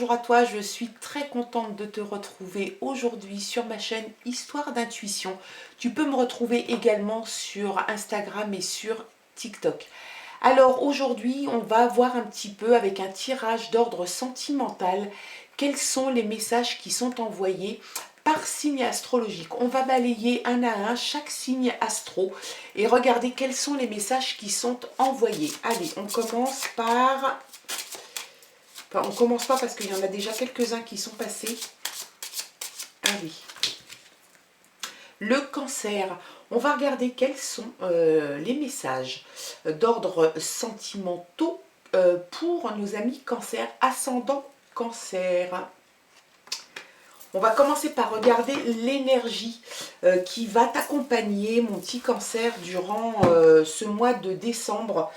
bonjour à toi, je suis très contente de te retrouver aujourd'hui sur ma chaîne Histoire d'intuition. Tu peux me retrouver également sur Instagram et sur TikTok. Alors aujourd'hui, on va voir un petit peu avec un tirage d'ordre sentimental quels sont les messages qui sont envoyés par signe astrologique. On va balayer un à un chaque signe astro et regarder quels sont les messages qui sont envoyés. Allez, on commence par... Enfin, on commence pas parce qu'il y en a déjà quelques-uns qui sont passés. Ah oui. Le cancer. On va regarder quels sont les messages d'ordre sentimentaux pour nos amis cancer, ascendant cancer. On va commencer par regarder l'énergie qui va t'accompagner, mon petit cancer, durant ce mois de décembre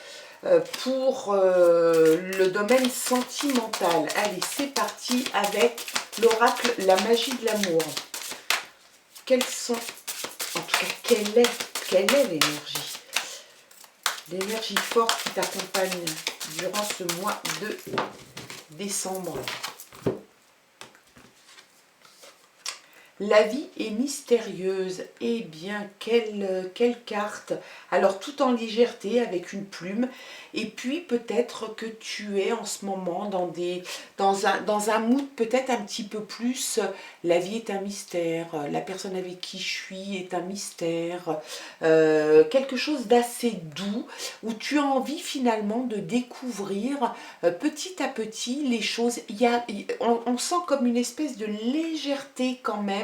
pour le domaine sentimental. Allez, c'est parti avec l'oracle La magie de l'amour. Quels sont, en tout cas, quelle est l'énergie? L'énergie forte qui t'accompagne durant ce mois de décembre. La vie est mystérieuse. Eh bien, quelle carte! Alors, tout en légèreté, avec une plume. Et puis, peut-être que tu es en ce moment dans un mood peut-être un petit peu plus... La vie est un mystère. La personne avec qui je suis est un mystère. Quelque chose d'assez doux, où tu as envie finalement de découvrir petit à petit les choses. On sent comme une espèce de légèreté quand même,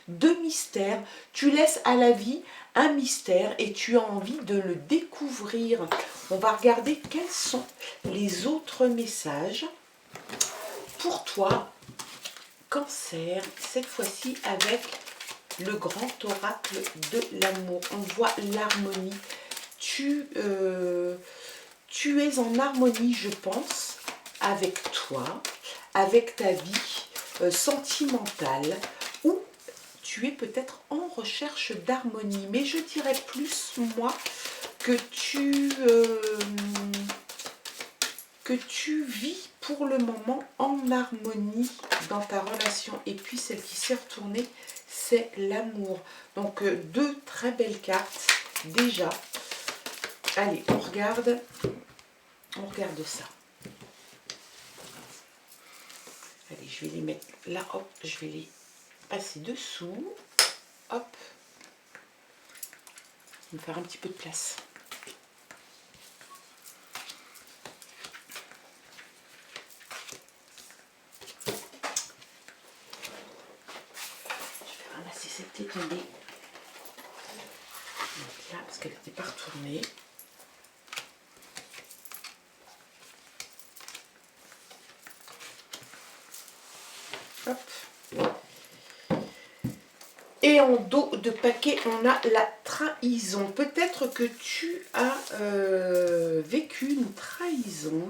de mystère. Tu laisses à la vie un mystère et tu as envie de le découvrir. On va regarder quels sont les autres messages pour toi, cancer, cette fois-ci avec le grand oracle de l'amour. On voit l'harmonie. Tu es en harmonie, je pense, avec toi, avec ta vie sentimentale, ou tu es peut-être en recherche d'harmonie. Mais je dirais plus, moi, que tu vis pour le moment en harmonie dans ta relation. Et puis celle qui s'est retournée, c'est l'amour. Donc deux très belles cartes déjà. Allez, on regarde ça. Allez, je vais les mettre là, hop, je vais les passer dessous. Hop. Je vais me faire un petit peu de place. Je vais ramasser cette qui est tombée. Donc là, parce qu'elle n'était pas retournée. Hop. Et en dos de paquet, on a la trahison. Peut-être que tu as vécu une trahison.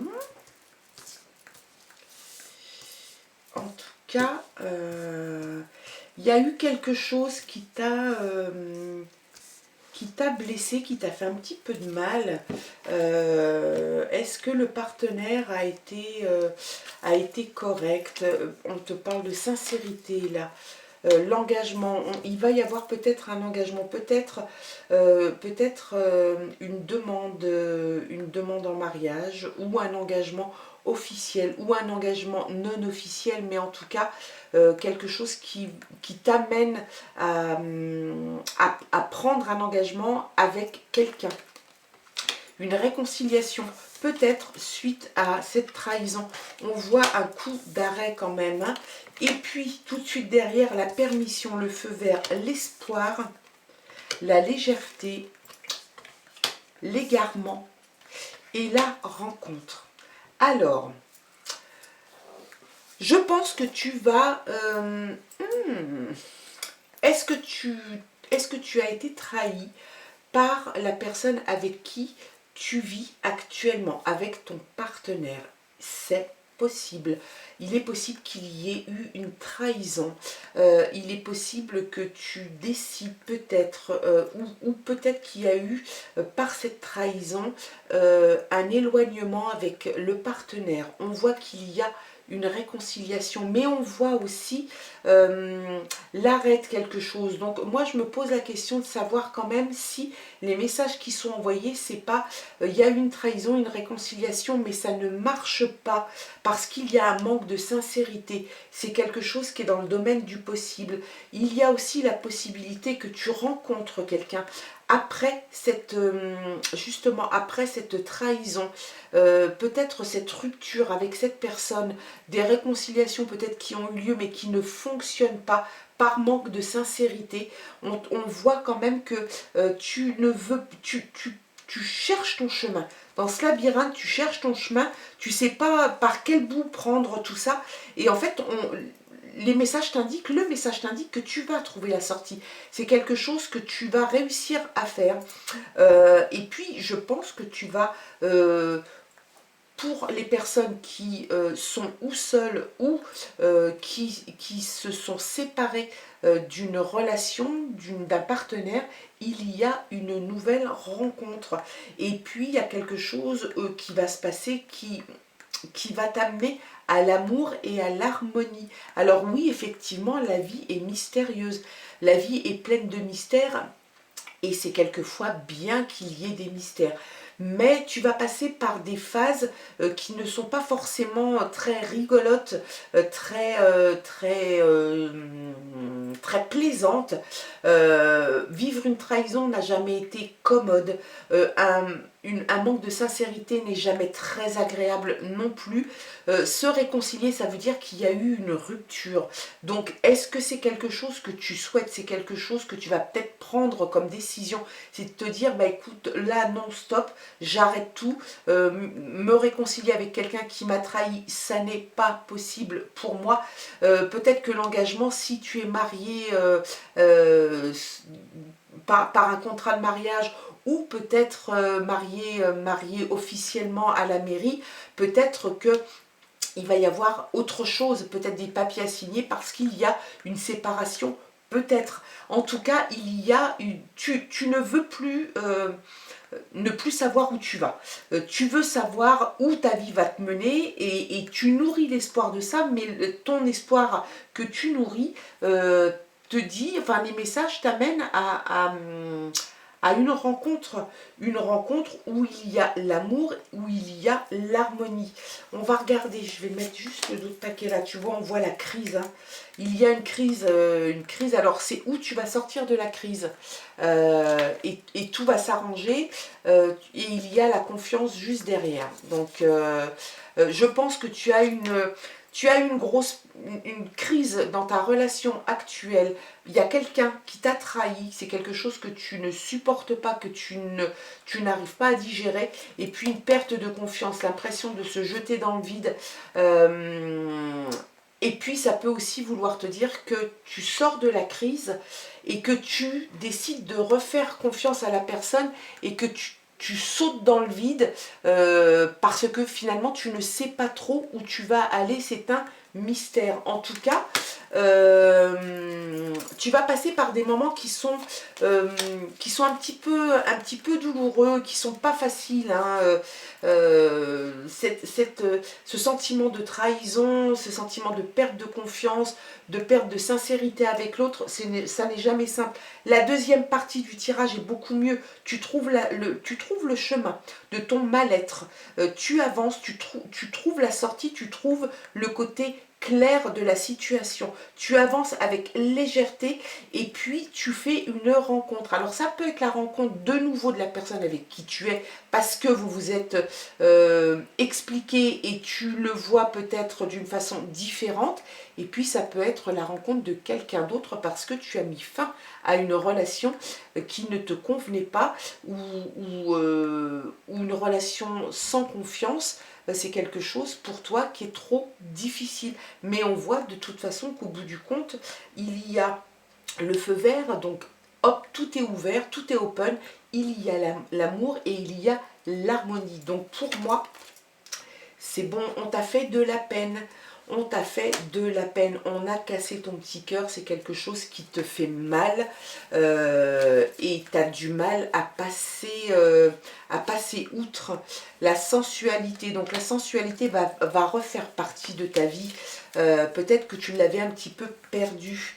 En tout cas, il y a eu quelque chose qui t'a blessé, qui t'a fait un petit peu de mal. Est-ce que le partenaire a été correct? On te parle de sincérité là. L'engagement, il va y avoir peut-être un engagement, peut-être une demande en mariage, ou un engagement officiel, ou un engagement non officiel, mais en tout cas quelque chose qui t'amène à prendre un engagement avec quelqu'un. Une réconciliation, peut-être suite à cette trahison. On voit un coup d'arrêt quand même, hein. Et puis, tout de suite derrière, la permission, le feu vert, l'espoir, la légèreté, l'égarement et la rencontre. Alors, je pense que tu vas... Est-ce que tu as été trahi par la personne avec qui tu vis actuellement, avec ton partenaire? C'est possible. Il est possible qu'il y ait eu une trahison. Il est possible que tu décides peut-être, ou peut-être qu'il y a eu, par cette trahison, un éloignement avec le partenaire. On voit qu'il y a une réconciliation, mais on voit aussi l'arrêt de quelque chose. Donc moi je me pose la question de savoir quand même si les messages qui sont envoyés, c'est pas il y a une trahison, une réconciliation, mais ça ne marche pas parce qu'il y a un manque de sincérité. C'est quelque chose qui est dans le domaine du possible. Il y a aussi la possibilité que tu rencontres quelqu'un après cette justement après cette trahison, peut-être cette rupture avec cette personne, des réconciliations peut-être qui ont eu lieu mais qui ne fonctionnent pas par manque de sincérité. On voit quand même que tu ne veux, tu cherches ton chemin. Dans ce labyrinthe, tu cherches ton chemin, tu sais pas par quel bout prendre tout ça. Et en fait, les messages t'indiquent, le message t'indique que tu vas trouver la sortie. C'est quelque chose que tu vas réussir à faire. Et puis, je pense que tu vas, pour les personnes qui sont ou seules ou qui se sont séparées d'une relation, d'un partenaire, il y a une nouvelle rencontre. Et puis, il y a quelque chose qui va se passer qui va t'amener à l'amour et à l'harmonie. Alors oui, effectivement, la vie est mystérieuse. La vie est pleine de mystères et c'est quelquefois bien qu'il y ait des mystères. Mais tu vas passer par des phases qui ne sont pas forcément très rigolotes, très plaisantes. Vivre une trahison n'a jamais été commode. Un manque de sincérité n'est jamais très agréable non plus. Se réconcilier, ça veut dire qu'il y a eu une rupture. Donc, est-ce que c'est quelque chose que tu souhaites? C'est quelque chose que tu vas peut-être prendre comme décision? C'est de te dire, bah écoute, là, non, stop, j'arrête tout. Me réconcilier avec quelqu'un qui m'a trahi, ça n'est pas possible pour moi. Peut-être que l'engagement, si tu es marié par un contrat de mariage, ou peut-être marié officiellement à la mairie, peut-être que il va y avoir autre chose, peut-être des papiers à signer parce qu'il y a une séparation, peut-être. En tout cas, il y a tu ne veux plus ne plus savoir où tu vas. Tu veux savoir où ta vie va te mener et tu nourris l'espoir de ça, mais ton espoir que tu nourris te dit, enfin les messages t'amènent à une rencontre où il y a l'amour, où il y a l'harmonie. On va regarder, je vais mettre juste le dos de paquet là, tu vois, on voit la crise. Hein. Il y a une crise, alors c'est où tu vas sortir de la crise et tout va s'arranger et il y a la confiance juste derrière. Donc je pense que tu as une crise dans ta relation actuelle. Il y a quelqu'un qui t'a trahi, c'est quelque chose que tu ne supportes pas, que tu n'arrives pas à digérer, et puis une perte de confiance, l'impression de se jeter dans le vide. Et puis ça peut aussi vouloir te dire que tu sors de la crise et que tu décides de refaire confiance à la personne et que tu sautes dans le vide parce que finalement tu ne sais pas trop où tu vas aller, c'est un mystère. En tout cas, tu vas passer par des moments qui sont un petit peu douloureux, qui sont pas faciles. Hein, ce sentiment de trahison, ce sentiment de perte de confiance, de perte de sincérité avec l'autre, ça n'est jamais simple. La deuxième partie du tirage est beaucoup mieux. Tu trouves le chemin de ton mal-être. Tu avances, tu trouves la sortie, tu trouves le côté clair de la situation. Tu avances avec légèreté et puis tu fais une rencontre. Alors ça peut être la rencontre de nouveau de la personne avec qui tu es parce que vous vous êtes expliqué et tu le vois peut-être d'une façon différente. Et puis ça peut être la rencontre de quelqu'un d'autre parce que tu as mis fin à une relation qui ne te convenait pas ou une relation sans confiance. C'est quelque chose pour toi qui est trop difficile. Mais on voit de toute façon qu'au bout du compte, il y a le feu vert, donc hop, tout est ouvert, tout est open, il y a l'amour et il y a l'harmonie. Donc pour moi, c'est bon, on t'a fait de la peine, on t'a fait de la peine, on a cassé ton petit cœur, c'est quelque chose qui te fait mal et tu as du mal à passer outre la sensualité. Donc la sensualité va refaire partie de ta vie. Peut-être que tu l'avais un petit peu perdue.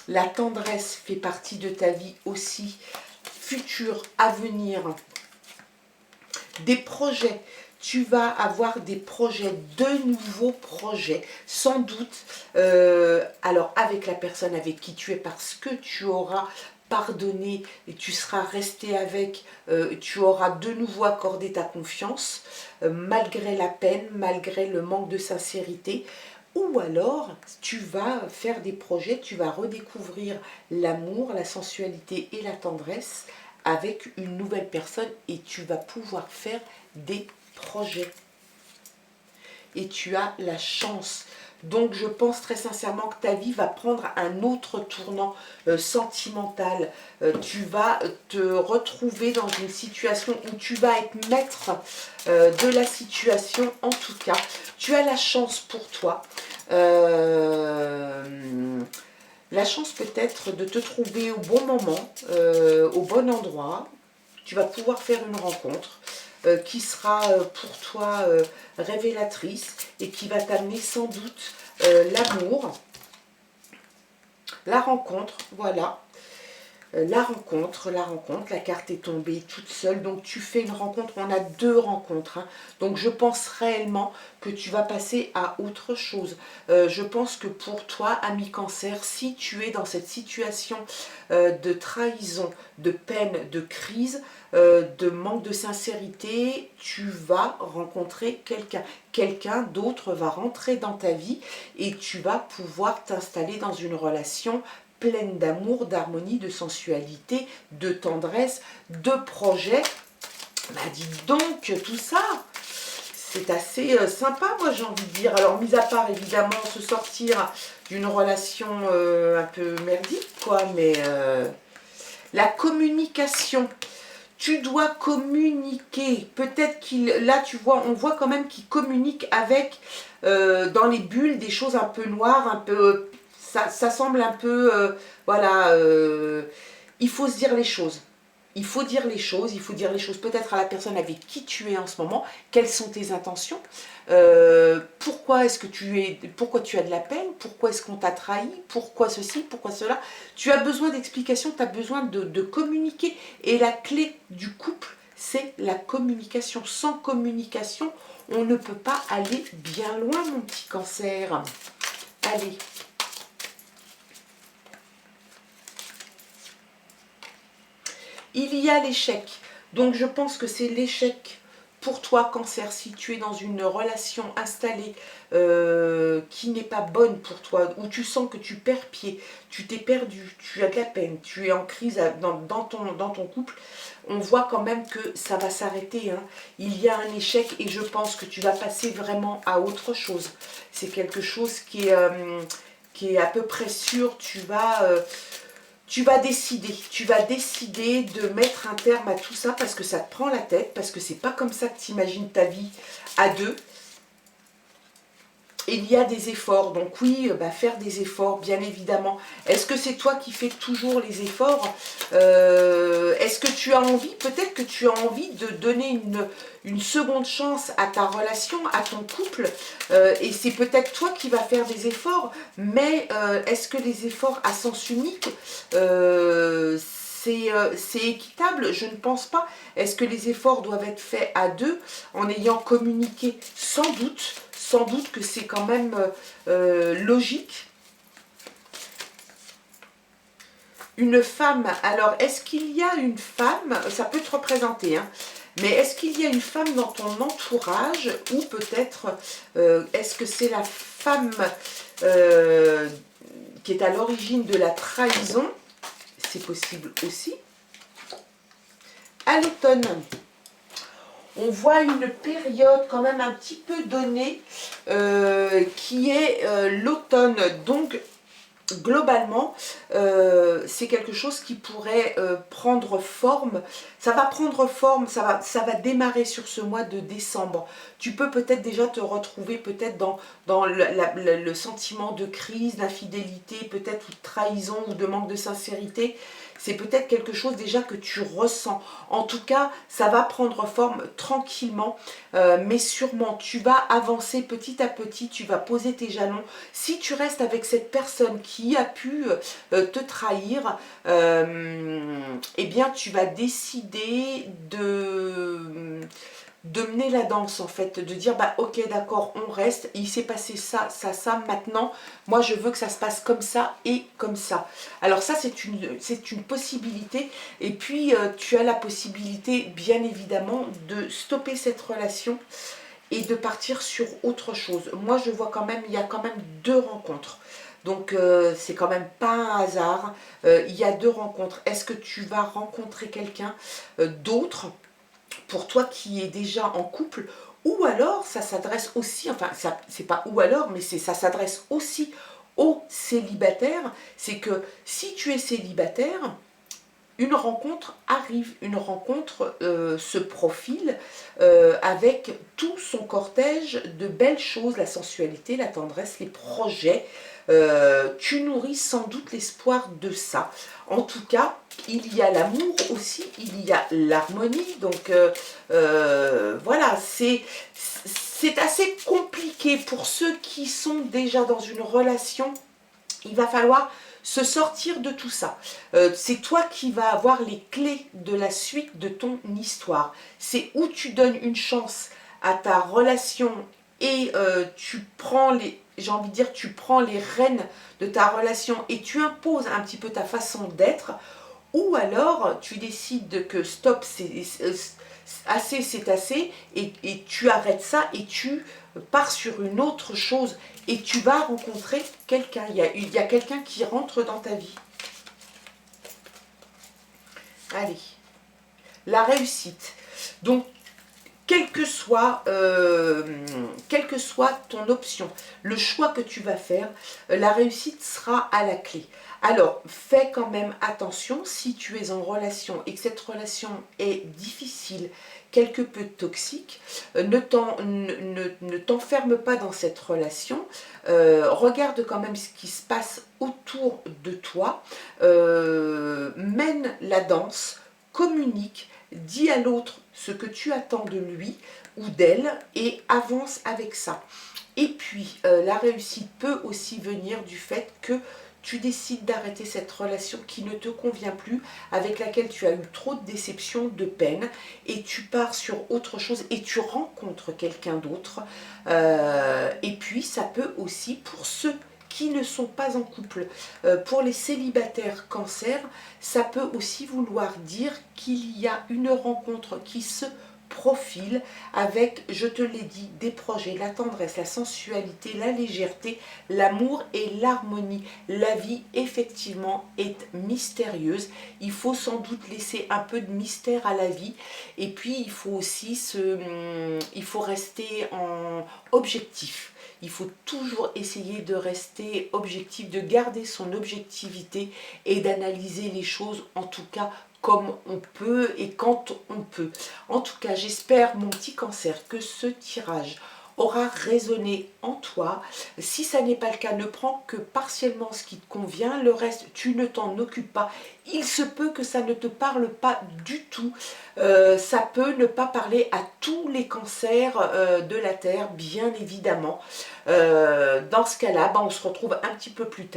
La tendresse fait partie de ta vie aussi. Futur, avenir, des projets. Tu vas avoir des projets, de nouveaux projets, sans doute, alors avec la personne avec qui tu es, parce que tu auras pardonné et tu seras resté avec, tu auras de nouveau accordé ta confiance, malgré la peine, malgré le manque de sincérité. Ou alors, tu vas faire des projets, tu vas redécouvrir l'amour, la sensualité et la tendresse avec une nouvelle personne et tu vas pouvoir faire des projets. Et tu as la chance. Donc je pense très sincèrement que ta vie va prendre un autre tournant sentimental. Tu vas te retrouver dans une situation où tu vas être maître de la situation. En tout cas, tu as la chance pour toi. La chance peut-être de te trouver au bon moment, au bon endroit. Tu vas pouvoir faire une rencontre qui sera pour toi révélatrice et qui va t'amener sans doute l'amour, la rencontre, voilà. La carte est tombée toute seule, donc tu fais une rencontre, on a deux rencontres, hein. Donc je pense réellement que tu vas passer à autre chose. Je pense que pour toi, ami Cancer, si tu es dans cette situation de trahison, de peine, de crise, de manque de sincérité, tu vas rencontrer quelqu'un. Quelqu'un d'autre va rentrer dans ta vie et tu vas pouvoir t'installer dans une relation pleine d'amour, d'harmonie, de sensualité, de tendresse, de projet. Bah dis donc, tout ça, c'est assez sympa, moi j'ai envie de dire. Alors, mis à part évidemment se sortir d'une relation un peu merdique, quoi, mais la communication. Tu dois communiquer. Peut-être qu'il, là tu vois, on voit quand même qu'il communique avec, dans les bulles, des choses un peu noires, un peu... Ça semble un peu, voilà, il faut se dire les choses. Il faut dire les choses, il faut dire les choses peut-être à la personne avec qui tu es en ce moment, quelles sont tes intentions, pourquoi tu as de la peine, pourquoi est-ce qu'on t'a trahi, pourquoi ceci, pourquoi cela. Tu as besoin d'explications, tu as besoin de communiquer. Et la clé du couple, c'est la communication. Sans communication, on ne peut pas aller bien loin, mon petit Cancer. Allez. Il y a l'échec. Donc je pense que c'est l'échec pour toi, Cancer, si tu es dans une relation installée qui n'est pas bonne pour toi, où tu sens que tu perds pied, tu t'es perdu, tu as de la peine, tu es en crise dans ton couple, on voit quand même que ça va s'arrêter, hein. Il y a un échec et je pense que tu vas passer vraiment à autre chose. C'est quelque chose qui est à peu près sûr. Tu vas décider de mettre un terme à tout ça parce que ça te prend la tête, parce que c'est pas comme ça que tu imagines ta vie à deux. Et il y a des efforts, donc oui, faire des efforts, bien évidemment. Est-ce que c'est toi qui fais toujours les efforts? Est-ce que tu as envie, peut-être que tu as envie de donner une seconde chance à ta relation, à ton couple, et c'est peut-être toi qui vas faire des efforts, mais est-ce que les efforts à sens unique, c'est équitable? Je ne pense pas. Est-ce que les efforts doivent être faits à deux en ayant communiqué? Sans doute que c'est quand même logique. Une femme, alors est-ce qu'il y a une femme, ça peut te représenter, hein, mais est-ce qu'il y a une femme dans ton entourage ou peut-être est-ce que c'est la femme qui est à l'origine de la trahison? C'est possible aussi. À l'automne, on voit une période quand même un petit peu donnée qui est l'automne. Donc, globalement, c'est quelque chose qui pourrait prendre forme. Ça va prendre forme, ça va démarrer sur ce mois de décembre. Tu peux peut-être déjà te retrouver peut-être dans le sentiment de crise, d'infidélité, peut-être ou de trahison ou de manque de sincérité. C'est peut-être quelque chose déjà que tu ressens. En tout cas, ça va prendre forme tranquillement, mais sûrement. Tu vas avancer petit à petit, tu vas poser tes jalons. Si tu restes avec cette personne qui a pu te trahir, eh bien tu vas décider de mener la danse en fait, de dire bah ok d'accord on reste, il s'est passé ça, ça, ça, maintenant moi je veux que ça se passe comme ça et comme ça. Alors ça c'est une possibilité et puis tu as la possibilité bien évidemment de stopper cette relation et de partir sur autre chose. Moi je vois quand même, il y a quand même 2 rencontres. Donc c'est quand même pas un hasard. Il y a 2 rencontres. Est-ce que tu vas rencontrer quelqu'un d'autre pour toi qui est déjà en couple, ou alors ça s'adresse aussi, enfin ça c'est pas ou alors, mais ça s'adresse aussi aux célibataires. C'est que si tu es célibataire, une rencontre arrive, une rencontre se profile avec tout son cortège de belles choses, la sensualité, la tendresse, les projets. Tu nourris sans doute l'espoir de ça. En tout cas, il y a l'amour aussi, il y a l'harmonie. Donc voilà, c'est assez compliqué pour ceux qui sont déjà dans une relation. Il va falloir se sortir de tout ça. C'est toi qui vas avoir les clés de la suite de ton histoire. C'est où tu donnes une chance à ta relation et tu prends les, j'ai envie de dire, tu prends les rênes de ta relation et tu imposes un petit peu ta façon d'être, ou alors tu décides que stop, c'est assez, c'est assez, et tu arrêtes ça et tu pars sur une autre chose et tu vas rencontrer quelqu'un. Il y a quelqu'un qui rentre dans ta vie. Allez, la réussite. Donc, quelle que soit ton option, le choix que tu vas faire, la réussite sera à la clé. Alors, fais quand même attention si tu es en relation et que cette relation est difficile, quelque peu toxique, ne t'enferme pas dans cette relation. Regarde quand même ce qui se passe autour de toi. Mène la danse, communique, dis à l'autre ce que tu attends de lui ou d'elle et avance avec ça. Et puis, la réussite peut aussi venir du fait que tu décides d'arrêter cette relation qui ne te convient plus, avec laquelle tu as eu trop de déception, de peine, et tu pars sur autre chose et tu rencontres quelqu'un d'autre. Et puis, ça peut aussi, pour ceux qui ne sont pas en couple, pour les célibataires cancer, ça peut aussi vouloir dire qu'il y a une rencontre qui se profile avec, je te l'ai dit, des projets, la tendresse, la sensualité, la légèreté, l'amour et l'harmonie. La vie, effectivement, est mystérieuse. Il faut sans doute laisser un peu de mystère à la vie. Et puis, il faut aussi il faut rester en objectif. Il faut toujours essayer de rester objectif, de garder son objectivité et d'analyser les choses, en tout cas comme on peut et quand on peut. En tout cas, j'espère, mon petit cancer, que ce tirage aura résonné en toi. Si ça n'est pas le cas, ne prends que partiellement ce qui te convient. Le reste, tu ne t'en occupes pas. Il se peut que ça ne te parle pas du tout. Ça peut ne pas parler à tous les cancers de la Terre, bien évidemment. Dans ce cas-là, on se retrouve un petit peu plus tard.